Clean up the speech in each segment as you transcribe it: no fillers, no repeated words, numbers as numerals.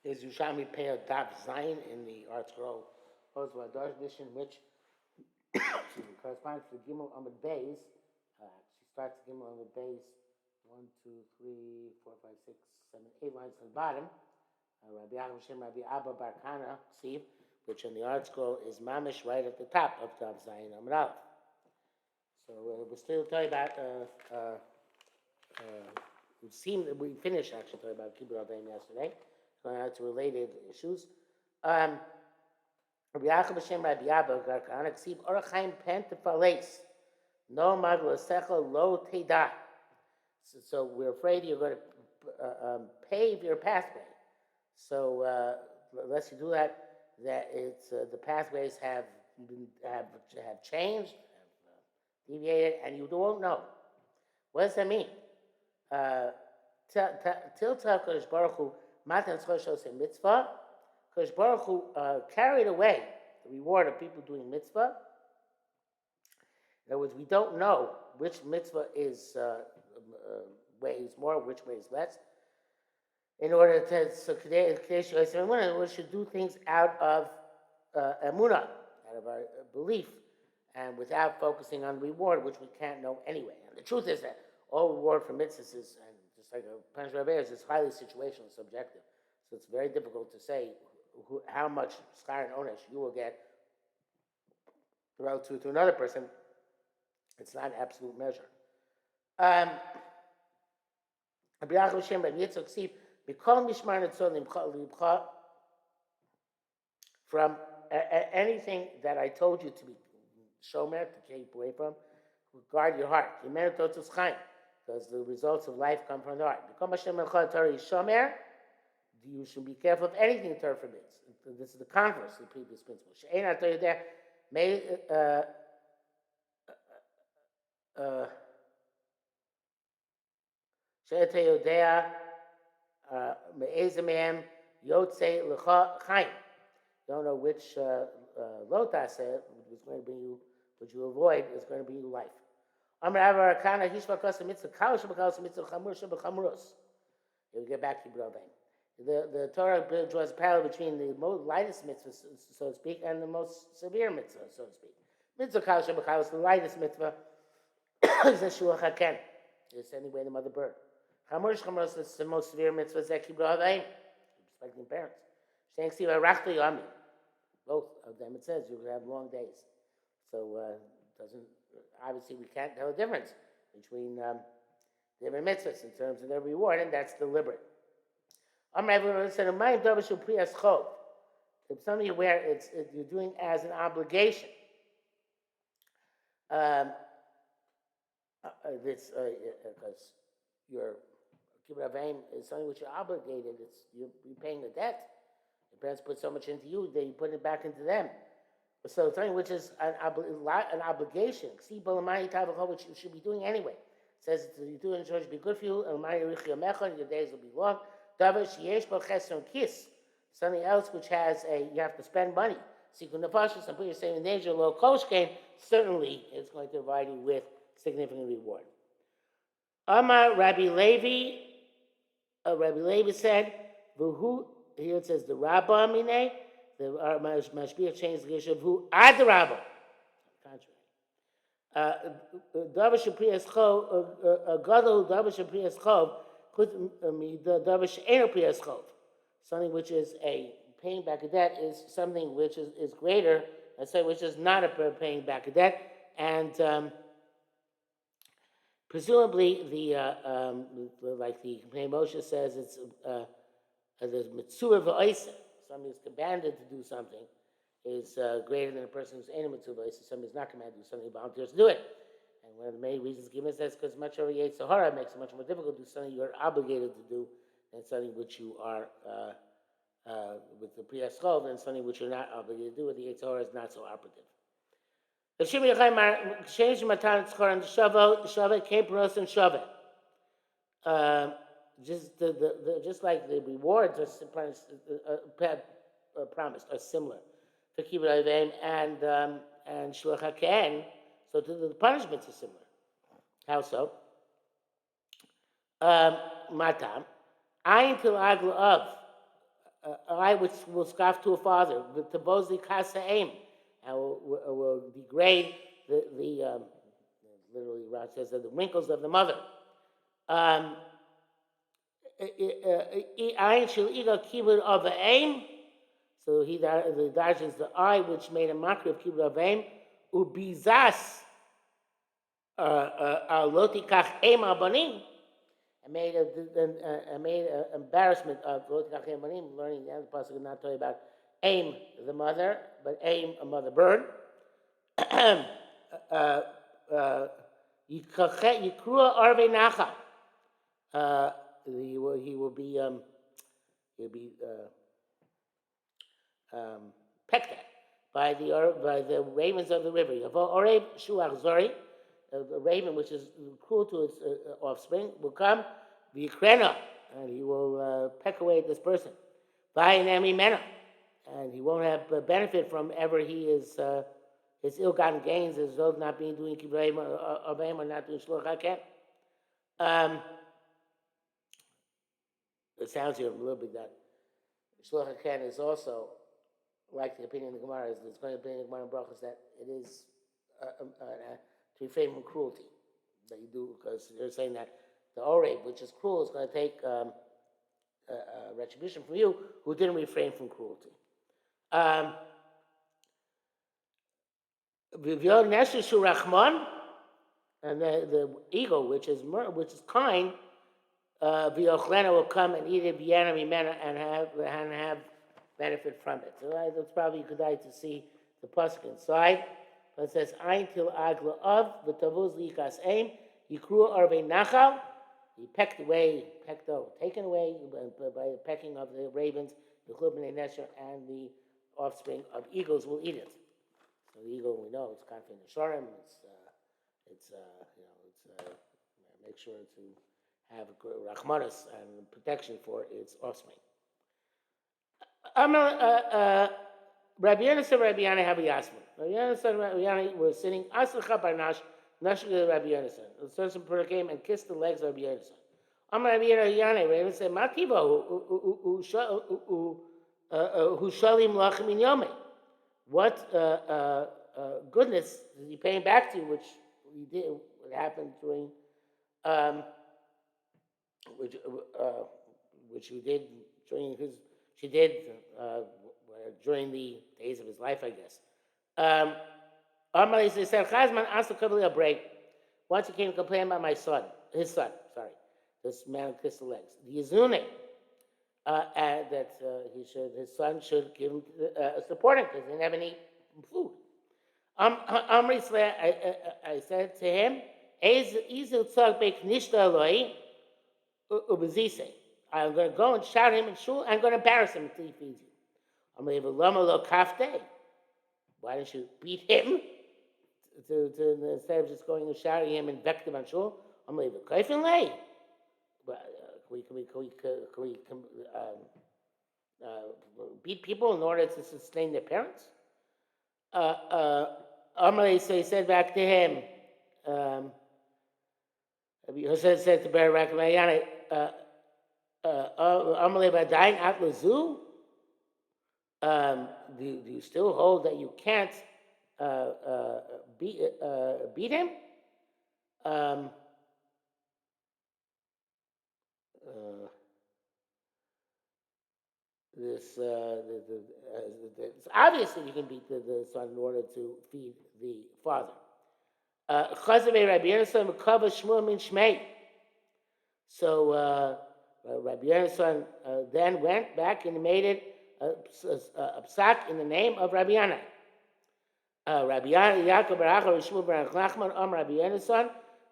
There's Yerushalmi Peah Daf Zayin in the Art Scroll, also a Darsh edition, which corresponds to Gimel Amud Beis. She starts Gimel Amud Beis, 1, 2, 3, 4, 5, 6, 7, 8 lines from the bottom. Rabbi Yachim Shem Rabbi Abba Bar Kana, see, which in the Art Scroll is Mamish right at the top of Daf Zayin Amud Aleph. So we're still talking about. We finished actually talking about Kibbutz Avim yesterday. Going out to related issues. Rabbi Yachim Hashem Rabbi Abba Garkan Ksib Orachaim Pen Tefales No Magla Sechel Lo Teda. So we're afraid you're going to pave your pathway. So unless you do that, it's the pathways have changed, have deviated, and you won't know. What does that mean? Till Kodesh Baruch Hu Matan Choshos and Mitzvah, Kodesh Baruch Hu carried away the reward of people doing mitzvah. In other words, we don't know which mitzvah is weighs more, which weighs less. In order to, so we should do things out of emunah, out of our belief, and without focusing on reward, which we can't know anyway. And the truth is that all reward for mitzvahs is, and just like a punishment of errors, is highly situational, subjective. So it's very difficult to say how much schar and onesh you will get relative to another person. It's not an absolute measure. From anything that I told you to be shomer, to keep away from, guard your heart. Because the results of life come from the heart. You should be careful of anything the Torah forbids. This is the converse of the previous principle. Don't know which lotas is going to bring you, which you avoid, is going to bring you life. We'll get back to Brodheim. The Torah draws a parallel between the most lightest mitzvah, so to speak, and the most severe mitzvah, so to speak. Mitzvah kal shebakal is the lightest mitzvah. Is a shuach haken. It's anyway the mother bird. Chamurus is the most severe mitzvah. Zeki Brodheim, respecting parents. Shank siva rachli yami. Both of them, it says you will have long days. So doesn't obviously we can't tell the difference between different mitzvahs in terms of their reward, and that's deliberate. If something where you're doing as an obligation, this because your kibbutz avim is something which you're obligated. You're paying a debt. Your parents put so much into you, they put it back into them. So something which is an obligation, which you should be doing anyway. It says you do it, it be good for you, and your days will be long. Something else which has you have to spend money. So you can and put yourself in danger, low coach gain, certainly it's going to provide you with significant reward. Amar Rabbi Levi said, here it says the Rabbah Mine, the Mashbiach changed the issue of who ad the Rabbah. Contrary. Davish Priyas Chov, Gadol Davish Priyas Chov, Davish Eno Priyas Chov. Something which is a paying back a debt is something which is greater than something which is not a paying back a debt. And presumably, like the Moshe says, it's the mitzvah v'oisa. Somebody who's commanded to do something is greater than a person who's in a mitzvah v'oisa. Somebody who's not commanded to do something, volunteers to do it. And one of the main reasons given is that's because much over Yetzer Hara makes it much more difficult to do something you're obligated to do than something which you are with the Priyas Chov, and something which you're not obligated to do with the Yetzer Hara is not so operative. The Shimon Yochai change Matan Tzchor and Shavet came Peros and Shavet. Just like the rewards are promised are similar to Kibbutz Avim and Shluch HaKen, so the punishments are similar. How so? Matam, Ayin til Agla of eye which will scoff to a father, the tabozli kasa aim, and will degrade the literally, Raj says, the wrinkles of the mother. Ayin shel iga kibud of aim. So he the darshans the eye which made a mockery of kibud of aim. Ubizas lotikach aim abanim. I made an embarrassment of lotikach aim abanim. Learning the other pasuk not talking about aim the mother, but aim a mother bird. Yikrua arve nacha. He will be pecked at by the ravens of the river. Orev shuach zori, the raven which is cruel to its offspring, will come v'yikrena, and he will peck away at this person. V'ayinemi mena, and he won't have benefit from ever he is his ill-gotten gains as though not being doing kibbutz avim or not doing shluch haken. It sounds here a little bit that shluch haken is also, like the opinion of the Gemara, is going to be in the Gemara and Brachos that it is to refrain from cruelty that you do, because they're saying that the oreb, which is cruel, is going to take retribution from you who didn't refrain from cruelty. And the eagle, which is kind, V'yochlena will come and eat it and have benefit from it. So that's probably a good idea to see the pasuk inside. But it says, "Ein til agla of v'tavuz likas aim yikru arvei nachal." He taken away by the pecking of the ravens, the chulbnei nesher, and the offspring of eagles will eat it. So the eagle, we know, it's confident in Shorim. It's make sure to have rachmanis and protection for its offspring. Rabbi Yana said, Rabbi Yana have a yasmin. Rabbi Yana said, Rabbi Yana were sitting. Aslecha barnash nashig Rabbi Yana said. The person came and kissed the legs of Rabbi Yana said. Rabbi Yana, Rabbi Yana said, Mativa who shalim lachim in yomei. What goodness is he paying back to you, which he did? What happened during which she did during the days of his life, I guess. Amalei said, Chazman asked to cover a break. Once he came to complain about his son, this man who kissed the legs. The Yizune, that his son should give him support him because he didn't have any food. Amri I said to him, I'm going to go and shout him in shul. I'm going to embarrass him until he feeds you. Why don't you beat him instead of just going and shouting him and invective on shul? Can we beat people in order to sustain their parents? So he said back to him, Jose said to Barak Mayana, do you still hold that you can't beat him? Obviously you can beat the son in order to feed the father. So Rabbi Yonasan then went back and made it a psak in the name of Rabbi Yana. Rabbi Yaakov Barach Rishmu Baruch Nachman Rabbi Yonasan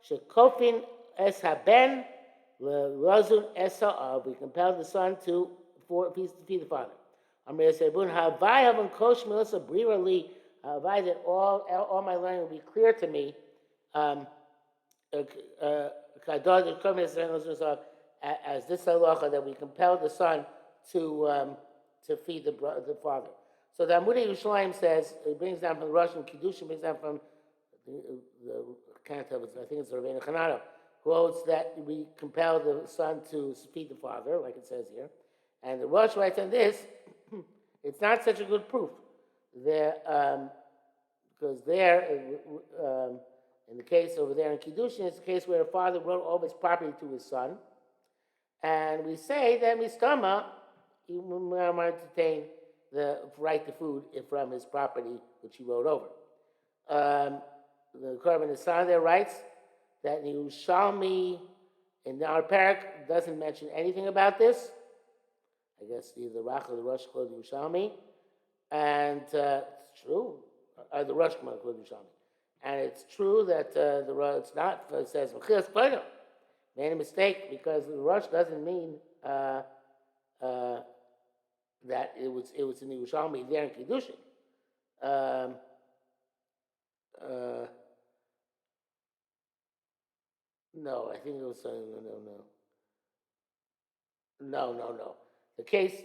shekofin es haben lerazun es ha'av. We compelled the son to feed the father. Amr Yisebun havai havan kosh milasa brira li havai that all my learning will be clear to me. As this halacha that we compelled the son to feed the father. So the Amud Yerushalmi says, it brings down from the Russian Kiddushin, brings down from the account of, I think it's Rabbeinu Chananah, quotes that we compel the son to feed the father, like it says here, And the Rosh writes on this, it's not such a good proof. There, because there, in the case over there in Kiddushin, it's a case where a father wrote all of his property to his son. And we say that Mistama, he wanted to obtain the right to food from his property, which he wrote over. The Korban Hassan there writes that Yerushalmi in our parak doesn't mention anything about this. I guess either the Rach or the Rosh called Yerushalmi. And it's true. The Rosh called Yerushalmi. And it's true that it's not, it says, made a mistake because the Rosh doesn't mean that it was in the Yerushalmi there in Kiddushin. No, I think it was no. The case,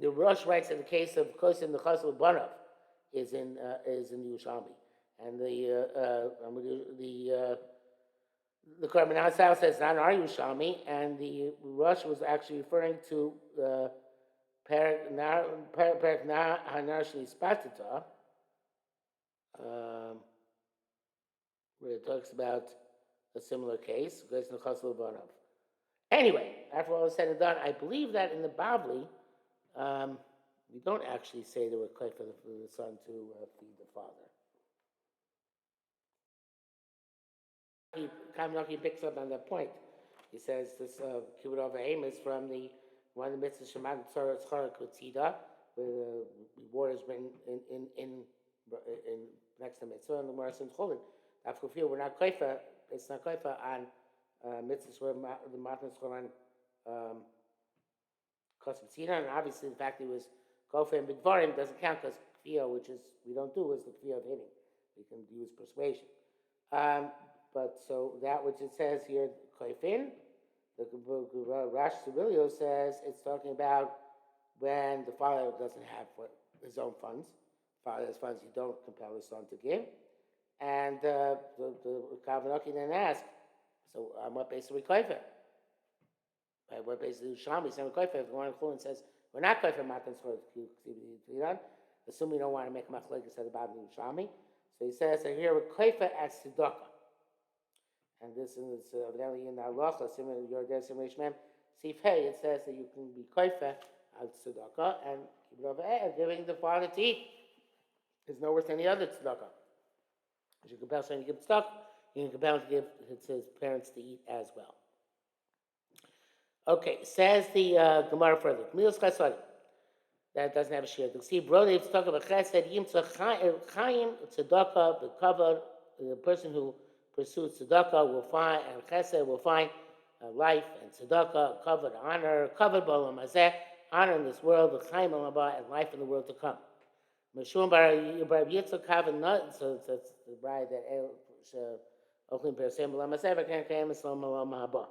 the Rosh writes in the case of Kosim the Chasel Banav is in Yerushalmi, and the Korban Hassan says it's not our Yerushalmi, and the Rosh was actually referring to Perak Na Hanar Shli Spatita, where it talks about a similar case, Anyway, after all is said and done, I believe that in the Bavli, we don't actually say there were clay for the son to feed the father. Kamnoki picks up on that point. He says this Kibbutz of Aim is from one of the mitzvahs Shemad Tzara Tzchara Kutzida, where the reward has been in next to mitzvah, and the Gemara says Cholin. After feel we're not koifa, it's not koifa on mitzvahs where the Matan Scholan Kosim Tzina, and obviously the fact that he was kofa and bidvarim doesn't count because kfiyah, which is we don't do, is the kfiyah of hitting. We can use persuasion. But so that which it says here, koifin, the Rash Sibilio says it's talking about when the father doesn't have his own funds. Father has funds he don't compel his son to give. And the Kavanoki then asked, so on what basis are we koifer? By what basis is Yerushalmi saying we're koifer? If the one in says we're not koifer matan tzchor, assume we don't want to make machlekes at about Yerushalmi. So he says that here we're koifer at tzedakah. And this is evidently in the halacha, similar to your Simrish Mem, Sif Hey, it says that you can be koifer at tzedakah and keep it over giving the father to eat is no worse than any other tzedakah. As you compel someone to give tzedakah, you can compel him to give his parents to eat as well. Okay, says the Gemara further. Milos Chesed. That doesn't have a share. You see, brother, tzedakah v'chesed yim tzachayim tzedakah b'kavod. The person who pursues tzedakah will find, and chesed will find life, and tzedakah, kavod, honor, kavod b'olam hazeh, honor in this world, v'chaim olam haba, and life in the world to come. Meshum bar Yitzchak kavod not, so that's the bride that ochlim perasem b'olam hazeh, v'kan kayim eslam olam haba.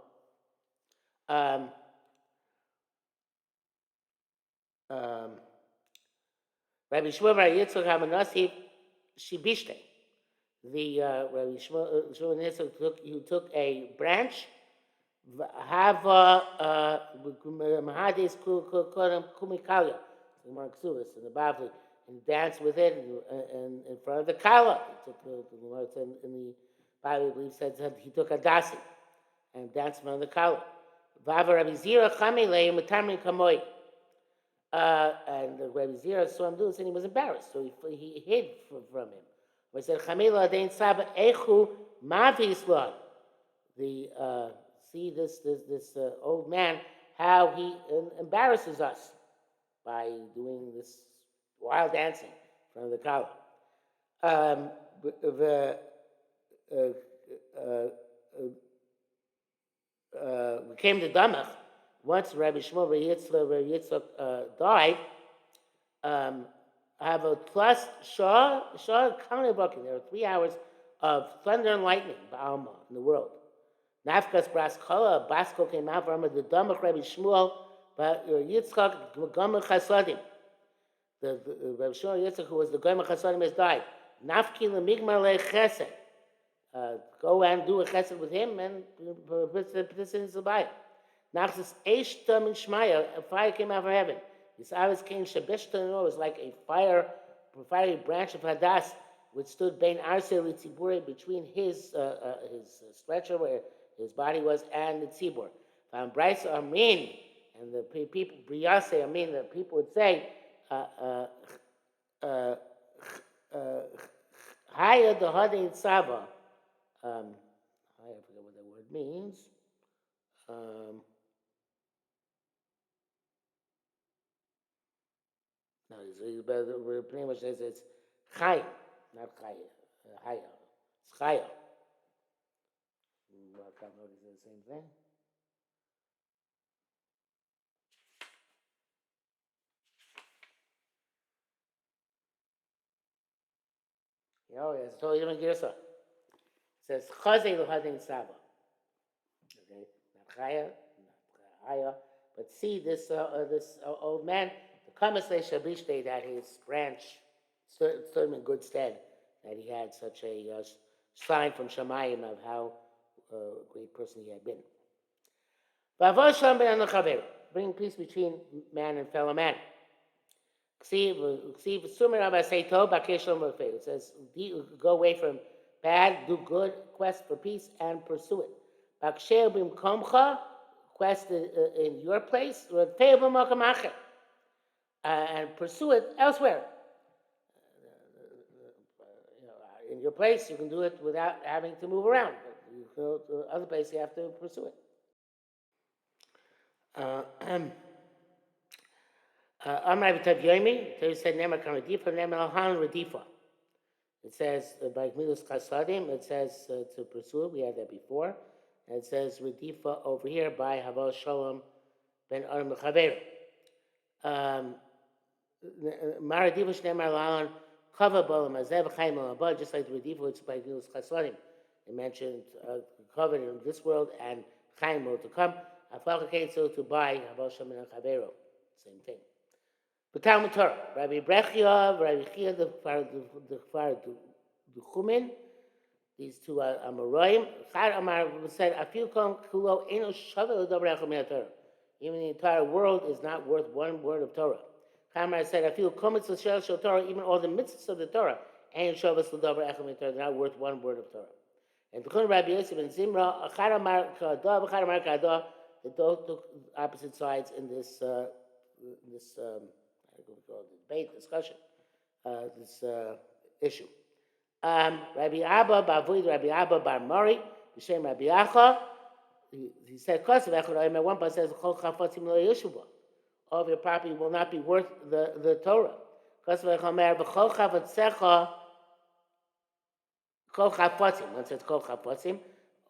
Rabbi Shmuel bar Yitzchak kavod nasi shibishte. The Rabbi Shmuel took a branch, hava mahadis kumikalia, in the Bavli, and danced with it in front of the kala. He took in the Bible, I believe, said that he took a dasi and danced in front of the kala. Vava Rabbi Zira chamile matamin kamoi. And Rabbi Zira saw him do this, and he was embarrassed, so he hid from him. We said, "Chamila dein saba echu mavisla." See this old man, how he embarrasses us by doing this wild dancing in front of the kala. We came to Damach once. Rabbi Shmuel Rabbi Yitzchak died. I have a plus Shah Kanebaki. There are 3 hours of thunder and lightning, Ba'alma, in the world. Nafkas Bras Kala, Basko came out from the Damach Rabbi Shmuel, but Yitzchak Gomer Chasadim. The Rabbi Shmuel Yitzchak, who was the Gomer Chasadim, has died. Nafki Lemigmar Le Chesed. Go and do a chesed with him and participate in the Bible. Nachas Eishtam and Shmaya, a fire came out from heaven. This Avis came Shabeshtan was like a fiery branch of Hadas, which stood Bein Arse Litzibure between his stretcher where his body was and the Tzibur. Bryce Amin, and the people, Briyase Amin, the people would say, Haya the Hadin Sava. I forget what that word means. No, it pretty much says it's Chayim, not Chaya. Haya. It's Chaya. I can't notice the same thing. Yes, it's totally different Girsa. It says Chazei L'Hadin Saba. Okay, not Chaya, not Haya. But see, this old man, the Kamasle Shabishte, that his branch stood him in good stead, that he had such a sign from Shamayim of how great person he had been. Bring peace between man and fellow man. It says, go away from bad, do good, quest for peace, and pursue it. Quest in your place, and pursue it elsewhere. In your place, you can do it without having to move around. But you go to other place, you have to pursue it. It says by Gmilus Chasadim, it says to pursue it. We had that before. And it says Redifa over here by Havol Shalom ben Aram Mechaver. Maradiva Shnemar Lalan Kava Bolam Azev Chaim Alabah, just like the Redifa, which is by Gmilus Chasadim. It mentioned covered in this world and Chaim world to come. Afalka came so to buy Havol Shalom ben Chavero. Same thing. But Talmud Torah, Rabbi Brechia, Rabbi Chia, the Kfar Duchumin, these two are Amoraim. Chad Amar said, "Afil kom kulo eno shavel l'davar echad Torah." Even the entire world is not worth one word of Torah. Chamar said, "Afil komitz l'shel shel Torah." Even all the mitzvahs of the Torah, eno shavel l'davar echad Torah, they're not worth one word of Torah. And Tikkun Rabbi Yosef and Zimra, Chad Amar kadah, Chad Amar kadah. They both took opposite sides in this debate, discussion, this issue. Rabbi Abba Bavoid, Rabbi Abba Bar Mori, B'Shem Rabbi Acha, he said, one part says, all of your property will not be worth the Torah. One says,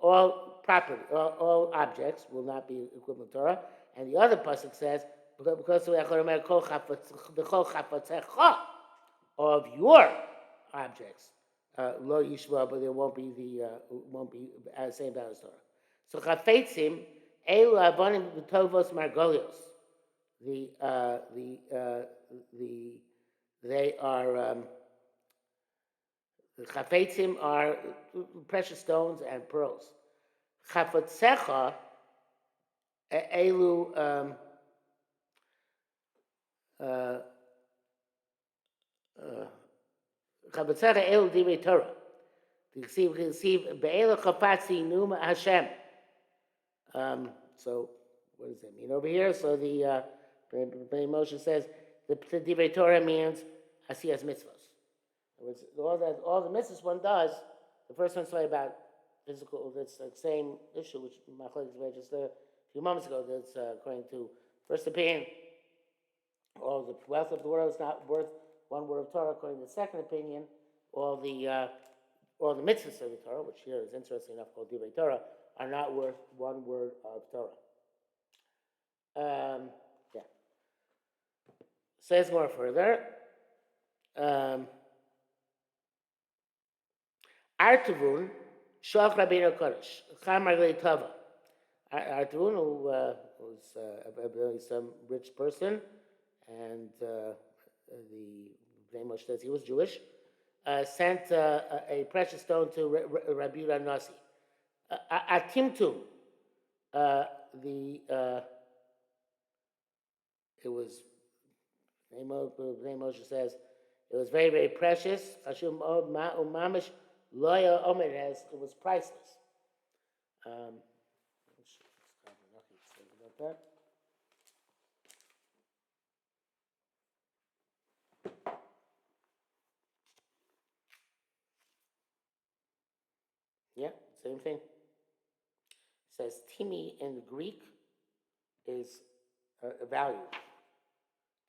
all property, all objects will not be equivalent to Torah. And the other pasuk says, because of your objects, lo yishva, but there won't be the same value as Torah. So chafetzim elu avonim v'tovos margolios. They are the chafetzim are precious stones and pearls. Chafetzecha elu Chabetzecha elu divrei Torah. Receive be'elu chapatzi numa Hashem. So what does that mean over here? So the Moshe says the divrei Torah means asiyas mitzvos. All the mitzvahs one does. The first one's talking about physical. That's the same issue which Machlokes made just a few moments ago. That's according to first opinion. All the wealth of the world is not worth one word of Torah. According to the second opinion, all the mitzvahs of the Torah, which here is interesting enough called divrei Torah, are not worth one word of Torah. Yeah. Says more further. Artavun Shach Rabbeinu Kodesh Chamar Tava. Artavun, who was some rich person, and the Moshe says he was Jewish, sent a precious stone to Rabbi Yehuda Nasi. Atimtum, it was, Moshe says, it was very, very precious. Chashum mamish loya omer, it was priceless. About that. Yeah, same thing. It says timi in Greek is a value.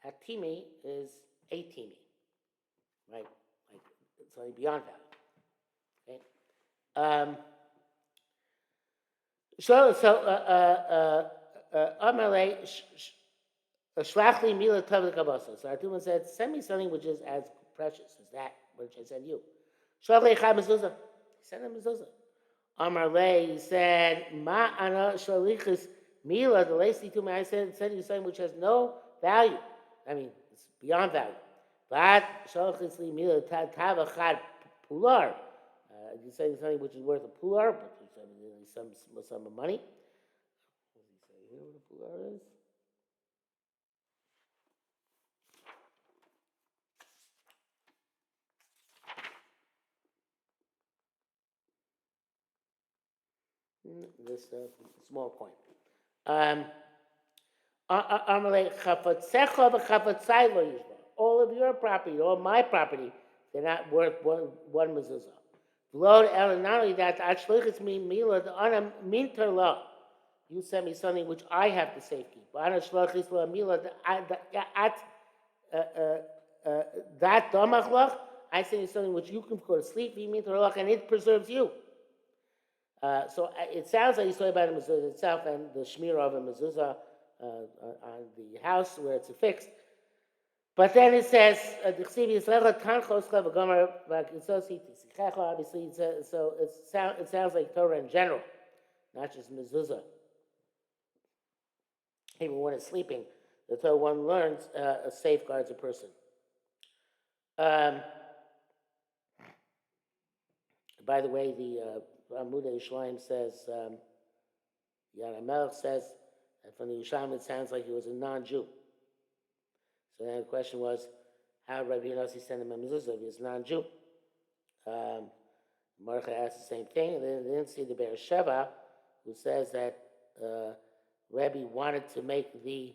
A timi is a timi, right? Like it's only beyond value. Okay. Amalei shlachli mila tov kabasa. So Artuman said, send me something which is as precious as that which I send you. Shlachli chad mezuzah. Send him mezuzah. Amalei said, ma ana shalichus mila the lacy to me. I said, send you something which has no value. I mean, it's beyond value. But shalichus li mila tava chad pular. You say something which is worth a pular, but some money. What does he say here? What a pular is? This small coin. All of your property, all my property, they're not worth one mezuzah. Not only that, you sent me something which I have to safekeep. I send you something which you can go to sleep, and it preserves you. So it sounds like he's talking about the mezuzah itself and the shmir of a mezuzah on the house where it's affixed. But then it says, obviously, so it sounds like Torah in general, not just mezuzah. Even when it's sleeping, the Torah one learns safeguards a person. By the way, the Amuda Yerushalmi says, Yana Melech says, that from the Yerushalmi it sounds like he was a non-Jew. So then the question was, how did Rabbi Yossi send him a mezuzah if he was a non-Jew? Mordechai asked the same thing, and then they didn't see the Be'er Sheva, who says that Rabbi wanted to make the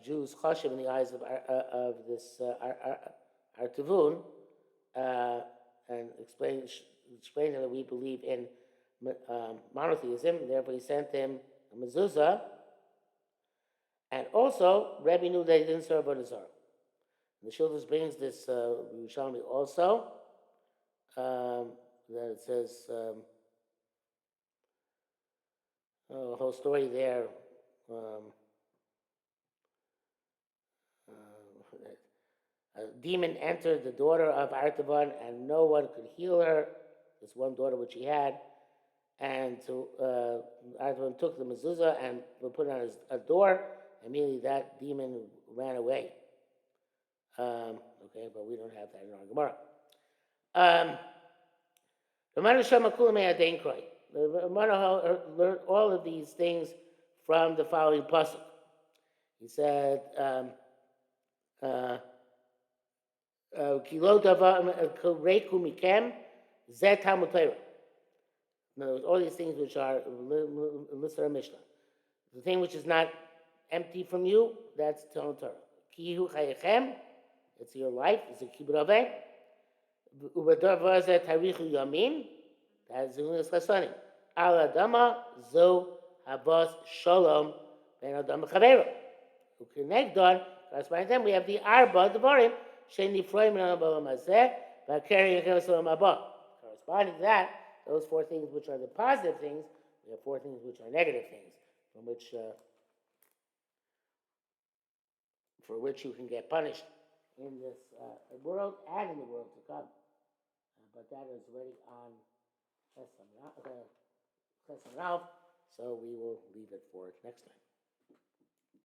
Jews chashiv in the eyes of this Artavun, and explain that we believe in monotheism. Therefore, he sent him a mezuzah. And also, Rebbe knew that he didn't serve Avodah Zarah. The Shulchan brings this Yerushalmi also, that it says, the whole story there. A demon entered the daughter of Artavan, and no one could heal her. This one daughter which he had. And so Artavan took the mezuzah and put it on his door. Immediately that demon ran away. Okay, but we don't have that in our Gemara. The Ramana learned all of these things from the following pasuk. He said, "Kilo reku mikem zet Talmud Torah." In other words, all these things which are listed in Mishnah. The thing which is not empty from you, that's Talmud Torah. Kihu chayechem, it's your life, it's a kibbutz. Ubadar zet harichu yamin, that's zunis chasonim. Al adama zo habas shalom ben adam chavero. Ukenegdon, corresponding to them, we have the arba devarim sheni froim and abalam hazeh v'keri yechem salam abba. Corresponding to that, those four things which are the positive things, we have four things which are negative things, from which for which you can get punished in this world and in the world to come. But that is already on Chesam Ralph, so we will leave it for next time.